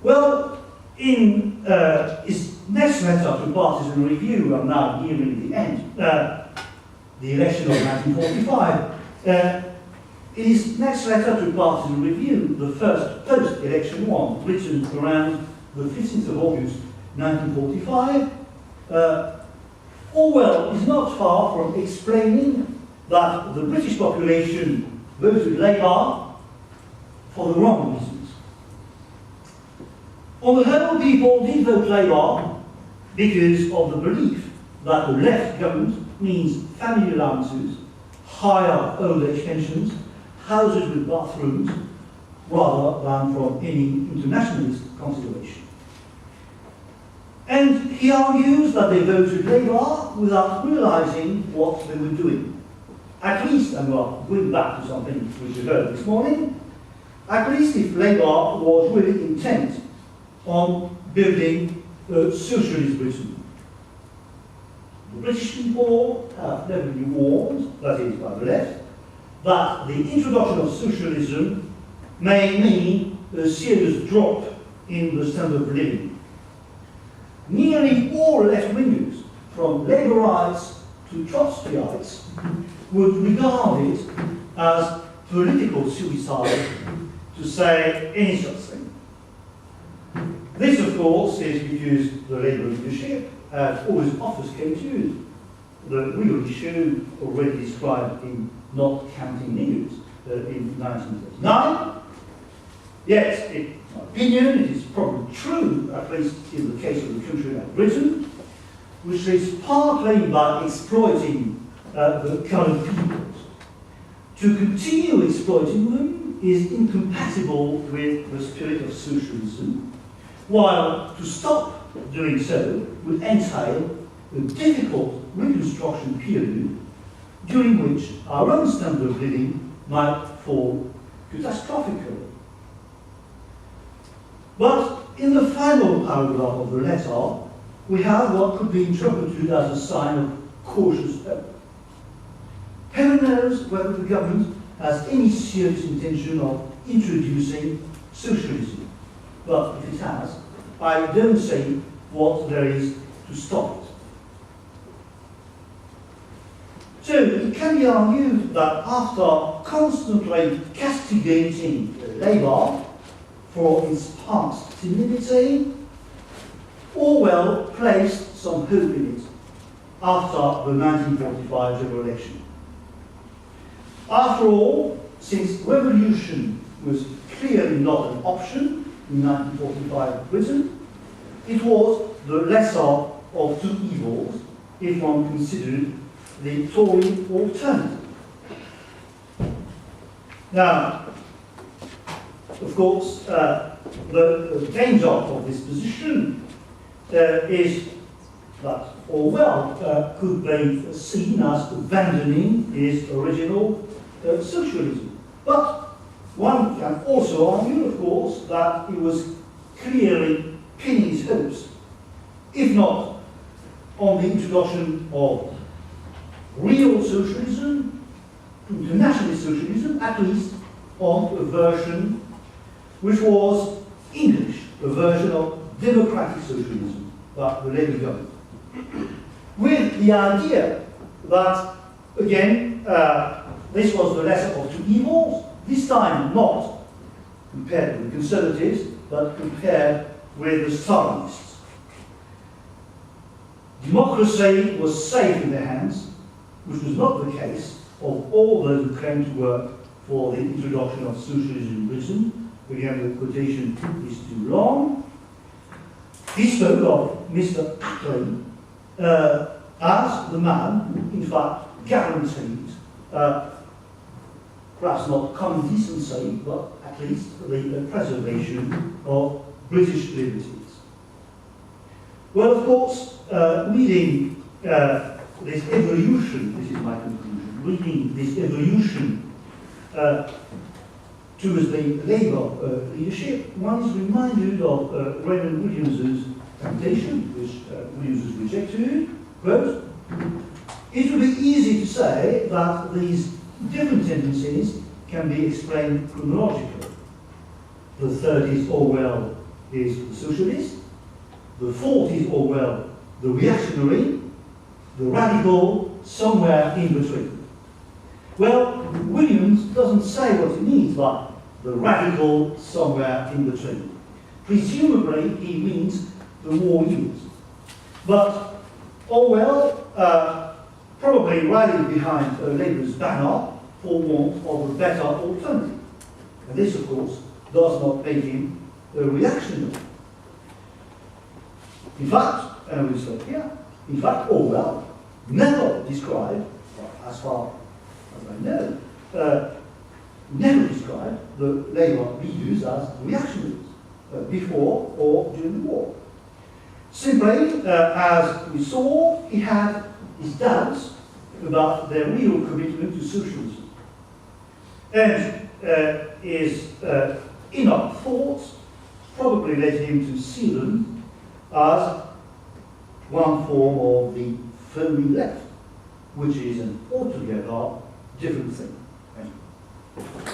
Well, in his next letter to Partisan Review, I'm now nearing the end, the election of 1945, in his next letter to Partisan Review, the first post-election one, written around the 15th of August 1945, Orwell is not far from explaining that the British population voted Labour for the wrong reasons. On the whole, people did vote Labour because of the belief that the left government means family allowances, higher old age pensions, houses with bathrooms, rather than from any internationalist consideration. And he argues that they voted Labour without realising what they were doing. At least, and we're going back to something which we heard this morning, at least if Labour was really intent on building a socialist Britain. The British people have never been warned, that is by the left, that the introduction of socialism may mean a serious drop in the standard of living. Nearly all left-wingers, from Labourites to Trotskyites, would regard it as political suicide to say any such thing. This, of course, is because the Labour leadership has always obfuscated the real issue already described in Not Counting Niggers in 1939. Yet, in my opinion, it is probably true, at least in the case of a country like Britain, which is partly by exploiting the coloured peoples. To continue exploiting them is incompatible with the spirit of socialism, while to stop doing so would entail a difficult reconstruction period during which our own standard of living might fall catastrophically. But in the final paragraph of the letter, we have what could be interpreted as a sign of cautious hope. Heaven knows whether the government has any serious intention of introducing socialism. But if it has, I don't see what there is to stop it. So it can be argued that after constantly castigating Labour for its past timidity, Orwell placed some hope in it after the 1945 general election. After all, since revolution was clearly not an option in 1945 Britain, it was the lesser of two evils if one considered the Tory alternative. Now, of course, the danger of this position is that Orwell could be seen as abandoning his original socialism. But one can also argue, of course, that he was clearly pinning his hopes, if not on the introduction of real socialism, internationalist socialism, at least on a version which was English, a version of democratic socialism, but the Labour government. With the idea that, again, this was the lesser of two evils, this time not compared with the Conservatives, but compared with the Stalinists. Democracy was safe in their hands, which was not the case of all those who claimed to work for the introduction of socialism in Britain. Again, the quotation is too long. He spoke of Mr. Attlee as the man who, in fact, guaranteed, perhaps not common decency, but at least the preservation of British liberties. Well, of course, reading this evolution, this is my conclusion, reading this evolution towards the Labour leadership, one is reminded of Raymond Williams's temptation, which Williams has rejected, quote, "It would be easy to say that these different tendencies can be explained chronologically. The 30s Orwell is the socialist, the fourth is Orwell, the reactionary, the radical, somewhere in between. Well, Williams doesn't say what he means by the radical somewhere in between. Presumably, he means the war years. But Orwell probably rallied behind Labour's banner for want of a better alternative. And this, of course, does not make him a reactionary. In fact, and I will stop here, in fact, Orwell never described, as far as I know, never described the Labour leaders as reactionaries before or during the war. Simply, as we saw, he had his doubts about their real commitment to socialism. And his inner thoughts probably led him to see them as one form of the phony left, which is an altogether different thing. Thank you.